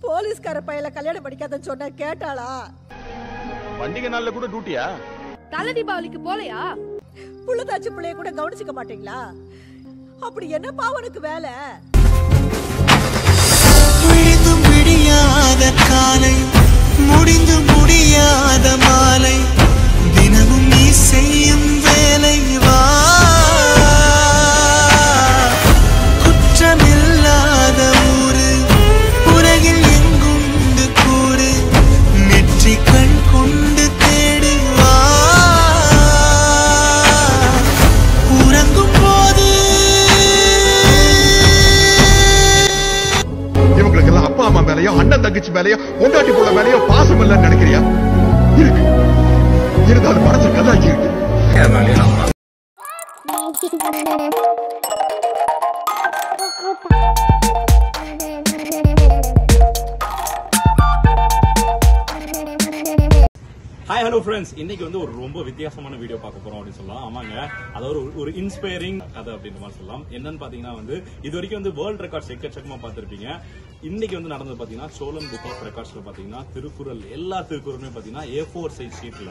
போலீஸ்கார பையல கல்யாணம் பண்ணிக்காதன்னு சொன்ன கேட்டாளா? பண்டிகை நாள்ல கூட டியூட்டியா? தல தீபாவளிக்கு போலையா? புள்ளதாச்சி பிள்ளைய கூட கவனிச்சுக்க மாட்டீங்களா? அப்படி என்ன பாவனுக்கு வேலை? முடியாத காலை முடிந்து முடியாத மாலை தினமும் நீ செய்யும் வேலை வா குற்றமில்லாத ஊரு உலகில் எங்குண்டு கூறு நெற்றி கண் கொண்டு தேடி வா உறங்கும் போது இவங்களுக்கெல்லாம் அப்பா அம்மா மேலயோ அண்ணன் தங்கச்சி மேலயோ பொண்டாட்டி போல மேலயோ பாசம் இல்லைன்னு நினைக்கிறியா? இருக்கு, இருந்தாலும் மனசு கல்லாக்கி இருக்கு. ஹாய் ஹலோ ஃப்ரெண்ட்ஸ், இன்னைக்கு வந்து ஒரு ரொம்ப வித்தியாசமான வீடியோ பார்க்க போறோம் அப்படின்னு சொல்லலாம். ஆமாங்க, அதாவது ஒரு இன்ஸ்பைரிங் கதை அப்படின்ற மாதிரி சொல்லலாம். என்னன்னு பாத்தீங்கன்னா வந்து இது வரைக்கும் வந்து வேர்ல்ட் ரெக்கார்ட்ஸ் எக்கச்சக்கமா பார்த்திருப்பீங்க. இன்னைக்கு வந்து நடந்தது பாத்தீங்கன்னா சோழன் புக் ஆஃப் ரெக்கார்ட்ஸ்ல பாத்தீங்கன்னா திருக்குறள் எல்லா திருக்குறளுமே பாத்தீங்கன்னா A4 சைஸ் ஷீட்ல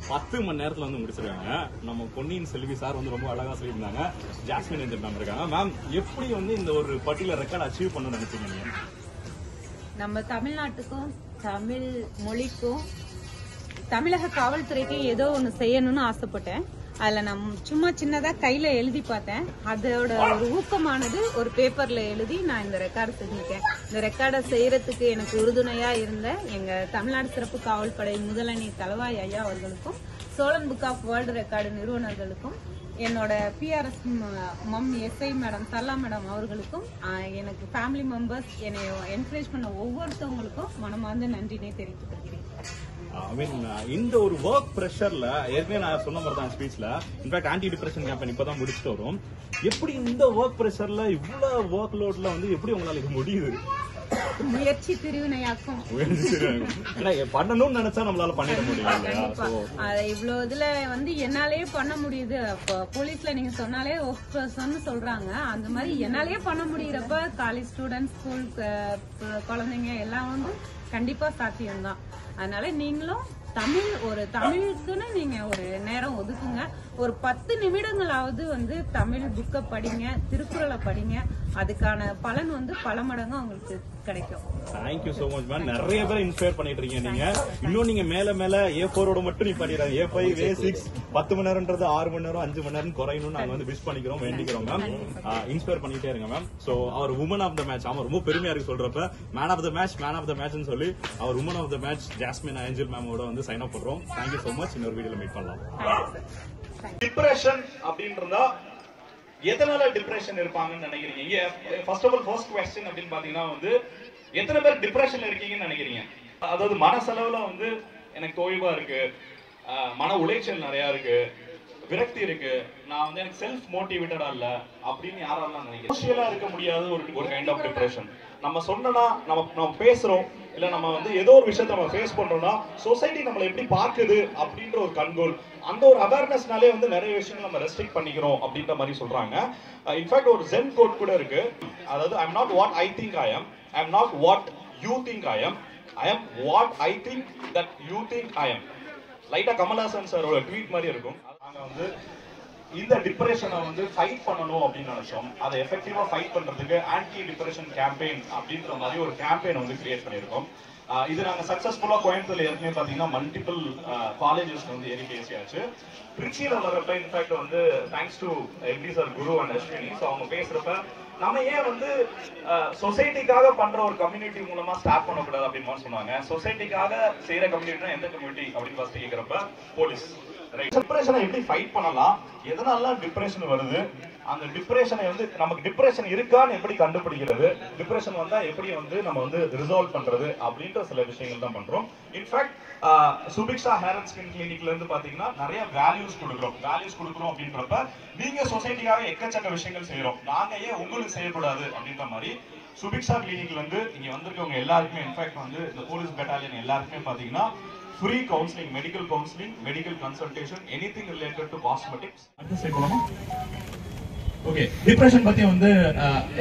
10 மணி நேரத்துல வந்து முடிச்சிருக்காங்க. நம்ம பொன்னியின் செல்வி சார் வந்து ரொம்ப அழகா சொல்லியிருந்தாங்க. ஜாஸ்மின் ஏஞ்சல் மேம் இருக்காங்க. மேம், எப்படி வந்து இந்த ஒரு பர்டிகுலர் ரெக்கார்ட் அச்சீவ் பண்ணணும்னு நினைச்சீங்க நீங்க? நம்ம தமிழ்நாட்டுக்கும் தமிழ் மொழிக்கும் தமிழக காவல்துறைக்கு ஏதோ ஒண்ணு செய்யணும்னு ஆசைப்பட்டேன். அதுல நான் சும்மா சின்னதா கையில எழுதி பார்த்தேன். அதோட ஒரு ஊக்கமானது ஒரு பேப்பர்ல எழுதி நான் இந்த ரெக்கார்டு செஞ்சுட்டேன். இந்த ரெக்கார்டை செய்யறதுக்கு எனக்கு உறுதுணையா இருந்த எங்க தமிழ்நாடு சிறப்பு காவல்படை முதலணி தளவாய் ஐயா அவர்களுக்கும் Chozhan book of world record நிறுவனர்களுக்கும் என்னோட PRS ma'am SI madam Challa madam அவர்களுக்கும் எனக்கு ஃபேமிலி மெம்பர்ஸ் என்னை என்கரேஜ் பண்ண ஒவ்வொருத்தவங்களுக்கும் மனமார்ந்த நன்றினை தெரிவித்துக் கொள்கிறேன். இந்த ஒரு ஒர்க் பிரஷர்ல ஏற்கனவே நான் சொன்ன மாதிரி தான் ஸ்பீச்ல, இன்ஃபேக்ட் ஆன்டி டிப்ரெஷன் கேம்பெயின் இப்பதான் முடிச்சுட்டு வரும். எப்படி இந்த ஒர்க் பிரஷர்ல இவ்வளவு ஒர்க் லோட்ல வந்து எப்படி உங்களால இது முடியுது? முயற்சி திருவினையாக்கும். பண்ணணும்னு நினைச்சா நம்மளால பண்ணிட முடியும். இவ்வளவு இதுல வந்து என்னாலேயே பண்ண முடியுது. போலீஸ்ல நீங்க சொன்னாலே ஒர்க் பர்சன் சொல்றாங்க, அந்த மாதிரி என்னாலேயே பண்ண முடியறப்ப காலேஜ் ஸ்டூடெண்ட் ஸ்கூல் குழந்தைங்க எல்லாம் வந்து கண்டிப்பா சாத்தியம்தான். அதனால நீங்களும் தமிழுக்குன்னு நீங்க ஒரு நேரம் ஒதுக்குங்க. ஒரு 10 நிமிடங்களாவது வந்து தமிழ் புக்கை படிங்க, திருக்குறளை படிங்க. அதுக்கான பலன் வந்து பல மடங்கு உங்களுக்கு கிடைக்கும். Thank you so much ma'am. நிறைய பேர் இன்ஸ்பயர் பண்ணிட்டு இருக்கீங்க நீங்க. இன்னும் நீங்க மேல மேல A4 மட்டும் நீ படிக்கிறாங்க. A5 A6 10 மணி நேரம்ன்றது 6 மணி நேரம் 5 மணி நேரம் குறையணும்னு நாங்க வந்து விஷ் பண்ணிக்கிறோம், வேண்டிக்கிறோம் மேம். இன்ஸ்பயர் பண்ணிட்டே இருங்க ma'am. So our woman of the match, ஆமா ரொம்ப பெருமையா இருக்கு சொல்றப்ப, மேன் ஆஃப் த மேட்ச்னு சொல்லி அவர் woman of the match Jasmine Angel மேமோட வந்து சைன் அப் பண்றோம். Thank you so much. இன்னொரு வீடியோல மீட் பண்ணலாம். டிப்ரெஷன் அப்படின்றதா எதனால டிப்ரெஷன் இருப்பாங்கன்னு நினைக்கிறீங்க? First of all first question அப்படின்னு பாத்தீங்கன்னா வந்து எத்தனை பேர் டிப்ரெஷன்ல இருக்கீங்கன்னு நினைக்கிறீங்க? அதாவது மனசளவுல வந்து எனக்கு தோய்வா இருக்கு, மன உளைச்சல் நிறைய இருக்கு, விரக்தி இருக்கு, நான் வந்து எனக்கு செல்ஃப் மோட்டிவேட்டடா இல்ல அப்படின்னு யாரெல்லாம் நினைக்கிறேன்? சோஷியலா இருக்க முடியாத ஒரு கைண்ட் ஆஃப் டிப்ரெஷன். நம்ம சொன்னா நம்ம பேசுறோம் இல்ல நம்ம வந்து ஏதோ ஒரு விஷயத்தை நம்ம ஃபேஸ் பண்றோம்னா சொசைட்டி நம்மளை எப்படி பார்க்குது அப்படின்ற ஒரு கண்கோல், அந்த ஒரு அவேர்னஸ்னாலே வந்து நிறைய விஷயங்கள் நம்ம ரெஸ்ட்ரிக்ட் பண்ணிக்கிறோம் அப்படின்ற மாதிரி சொல்றாங்க. இன்ஃபேக்ட் ஒரு ஜென் கோட் கூட இருக்கு. அதாவது I am not what I think I am, I am not what you think I am, I am what I think that you think I am. லைட்டா கமல்ஹாசன் சாரோட ட்வீட் மாதிரி இருக்கும். நாங்க வந்து இந்த டிப்ரெஷனை வந்து ஃபைட் பண்ணணும் அப்படின்னு நினைச்சோம். அதை எஃபெக்டிவா ஃபைட் பண்றதுக்கு ஆன்டி டிப்ரெஷன் கேம்பெயின் அப்படின்ற மாதிரி ஒரு கேம்பெயின் வந்து கிரியேட் பண்ணியிருக்கோம். இது நாங்க சக்சஸ்ஃபுல்லா கோயம்புத்தூர்ல ஏற்கனவே பாத்தீங்கன்னா மல்டிபிள் காலேஜஸ்ல வந்து ஏறி பேசியாச்சு. திருச்சியில வர்றப்ப இன்ஃபேக்ட் வந்து thanks to MD sir Guru and Ashwini, so அவங்க பேசுறப்ப நம்ம ஏன் வந்து சொசைட்டிக்காக பண்ற ஒரு கம்யூனிட்டி மூலமா ஸ்டார்ட் பண்ணக்கூடாது அப்படின்னு சொன்னாங்க. சொசைட்டிக்காக செய்யற கம்யூனிட்டினா எந்த கம்யூனிட்டி அப்படின்னு ஃபர்ஸ்ட் கேட்கிறப்ப போலீஸ். டிப்ரெஷனை எப்படி ஃபைட் பண்ணலாம், எதனால டிப்ரெஷன் வருது, அந்த டிப்ரெஷனை வந்து நமக்கு டிப்ரெஷன் இருக்கான்னு எப்படி கண்டுபிடிக்கிறது, டிப்ரெஷன் வந்தா எப்படி வந்து நம்ம வந்து ரிசால்வ் பண்றது அப்படின்ற சில விஷயங்கள் தான் பண்றோம். In fact Subiksha hair and skin கிளினிக்ல இருந்து பாத்தீங்கன்னா நிறைய வேல்யூஸ் கொடுக்குறோம் அப்படின்றப்ப நீங்க சொசைட்டிக்காக எக்கச்சக்க விஷயங்கள் செய்யறோம், நாங்க ஏன் உங்களுக்கு செய்யக்கூடாது அப்படின்ற மாதிரி சுபிக்ஷா கிளினிக்ல இருந்து இங்க வந்திருக்கவங்க எல்லாருக்குமே, இன்ஃபேக்ட் வந்து இந்த போலீஸ் பெட்டாலியன் எல்லாருக்குமே பாத்தீங்கன்னா free counselling, medical consultation, anything related to cosmetics. அடுத்து செய்யலாமா? ஓகே, டிப்ரெஷன் பத்தி வந்து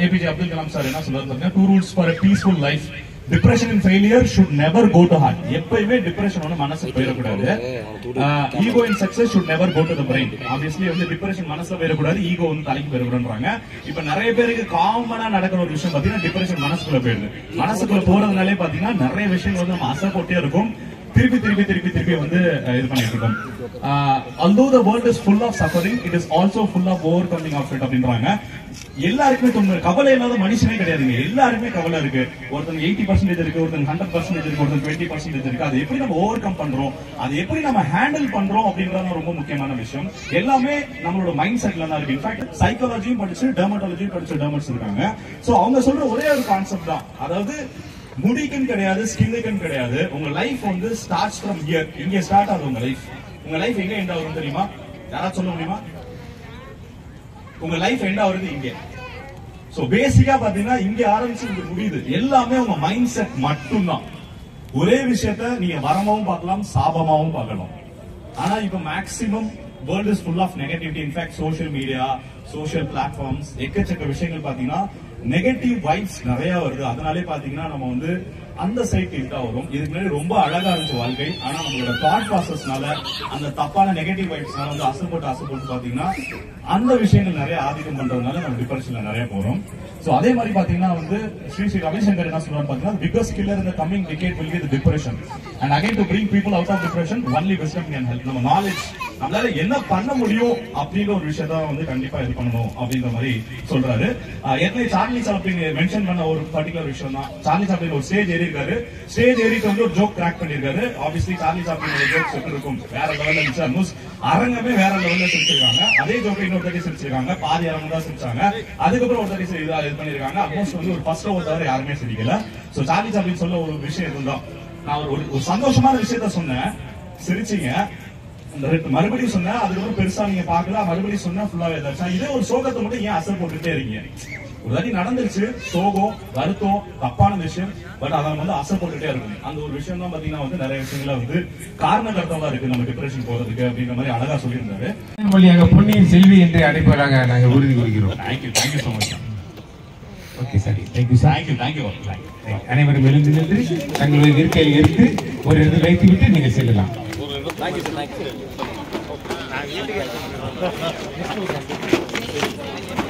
ஏபிஜே அப்துல் கலாம் சார் என்ன சொல்றாரு? 2 rules for a peaceful life. Depression and failure should never go to heart. எப்பயுமே டிப்ரெஷன் வந்து மனசு போயிடக்கூடாது. Ego and success should never go to the brain. Obviously வந்து டிப்ரெஷன் மனசுல போயிடக்கூடாது, ஈகோ வந்து தலைக்கு போயிடக்கூடாதுன்றாங்க. இப்ப நிறைய பேருக்கு காமனா நடக்கிற ஒரு விஷயம் பாத்தீங்கன்னா டிப்ரெஷன் மனசுக்குள்ள போயிடுது. மனசுக்குள்ள போறதுனாலே பாத்தீங்கன்னா நிறைய விஷயங்கள் வந்து நம்ம அசை போட்டே இருக்கும், திருப்பி வந்து இது பண்ணிட்டு இருக்கோம். Although the world is full of suffering, it is also full of overcoming of it அப்படின்றாங்க. எல்லாருக்குமே கவலை இல்லாத மனுஷனே கிடையாதுங்க. எல்லாருமே கவலை இருக்கு. ஒருத்தங்க 80% இருக்கு, ஒருத்தங்க 100% இருக்கு, ஒருத்தங்க 20% இருக்கு. அது எப்படி நம்ம ஓவர் கம் பண்றோம், அது எப்படி நம்ம ஹேண்டில் பண்றோம் அப்படின்றது ரொம்ப முக்கியமான விஷயம். எல்லாமே நம்மளோட மைண்ட் செட்ல தான் இருக்கு. இன்ஃபேக்ட் சைக்காலஜியும் படிச்சு டெர்மட்டாலஜியும் படிச்சு டெர்மட்ஸ் இருக்காங்க. சோ அவங்க சொல்ற ஒரே ஒரு கான்செப்ட் தான், அதாவது முடிக்குன்னு கிடையாது, ஸ்கின்னுக்குன்னு கிடையாது. உங்க லைஃப் வந்து ஸ்டார்ட்ஸ் ஃப்ரம் ஹியர். இங்க ஸ்டார்ட் ஆகுது உங்க லைஃப். உங்க லைஃப் எங்க எண்ட் ஆகுது தெரியுமா? யாராவது சொல்ல முடியுமா? உங்க லைஃப் எண்ட் ஆகுறது இங்க. சோ பேசிக்கா பாத்தீங்கன்னா இங்க ஆரம்பிச்சு இங்க முடியுது. எல்லாமே உங்க மைண்ட் செட் மட்டும்தான். ஒரே விஷயத்த நீங்க வரமாவும் பார்க்கலாம், சாபமாவும் பார்க்கலாம். ஆனா இப்ப maximum world is full of negativity. In fact social media, social platforms, எக்கச்சக்க விஷயங்கள் பாத்தீங்கன்னா நெகட்டிவ் வைப்ஸ் நிறைய வருது. அதனாலே பாத்தீங்கன்னா நம்ம வந்து அந்த சைட் டில்ட்டா வரும். இதுக்கு முன்னாடி ரொம்ப அழகா இருந்துச்சு வாழ்க்கை. ஆனா நம்மளோட தாட் ப்ராசஸ்னால அந்த தப்பான நெகட்டிவ் வைப்ஸ்னால வந்து அசைப்பட்டு பாத்தீங்கன்னா அந்த விஷயங்கள் நிறைய ஆதிக்கம் பண்றதுனால நம்ம டிப்ரெஷன்ல நிறைய போறோம். சோ அதே மாதிரி பாத்தீங்கன்னா வந்து ஸ்ரீ ரவிசங்கர் என்ன சொல்றாரு பாத்தீங்கன்னா, biggest killer in the coming decade will be the depression. And again to bring people out of depression, only wisdom can help. நம்ம நாலேஜ், நம்மளால என்ன பண்ண முடியும் அப்படிங்கிற ஒரு விஷயத்த வந்து கண்டிப்பா இது பண்ணணும் அப்படிங்கிற மாதிரி சொல்றாரு. ஏற்கனவே சார்லி சாப்ளின் மென்ஷன் பண்ண ஒரு பர்டிகுலர் விஷயம் தான். சார்லி சாப்ளின் ஒரு ஸ்டேஜ் ஏறி இருக்காரு. ஸ்டேஜ் ஏறிட்டு வந்து ஒரு ஜோக் கிராக் பண்ணிருக்காரு. Obviously Charlie Chaplin joke set இருக்கும், வேற லெவல்ல இருந்துச்சு. ஆல்மோஸ்ட் அரங்கமே வேற லெவல்ல சிரிச்சிருக்காங்க. அதே ஜோக்கை இன்னொரு தடவை சிரிச்சிருக்காங்க, பாதி அரங்கம் தான் சிரிச்சாங்க. அதுக்கப்புறம் ஒரு தடவை இது பண்ணிருக்காங்க. ஆல்மோஸ்ட் வந்து ஒரு ஃபர்ஸ்ட் ஓவர் தவிர யாருமே சிரிக்கல. சோ சார்லி சாப்ளின் சொல்ல ஒரு விஷயம் இதுதான், நான் ஒரு சந்தோஷமான விஷயத்த சொன்னேன், சிரிச்சீங்க, மறுபடியும் சொன்னேன், அதுக்கப்புறம் பெருசா நீங்க பாக்கல, மறுபடியும் சொன்னா ஃபுல்லாவே ஏதாச்சும். இதே ஒரு சோகத்தை மட்டும் ஏன் அசர் போட்டுட்டே இருக்கீங்க? ஒரு தாட்டி நடந்துருச்சு, சோகம், வருத்தம், தப்பான விஷயம், பட் அதை வந்து அசர் போட்டுட்டே இருக்கும். அந்த ஒரு விஷயம் தான் பாத்தீங்கன்னா வந்து நிறைய விஷயங்கள வந்து காரணகர்த்தமா இருக்கு நம்ம டிப்ரெஷன் போறதுக்கு அப்படின்ற மாதிரி அழகா சொல்லியிருந்தாரு. வழியாக பொன்னியின் செல்வி என்று அழைப்பதாக நாங்கள் உறுதி கூறுகிறோம். Thank you so much. Okay sir, thank you sir. Thank you. அனைவரும் எழுந்து நின்று தங்களுடைய இருக்கையில் எடுத்து ஒரு இடத்தில் வைத்து விட்டு நீங்கள் செல்லலாம். Thank you.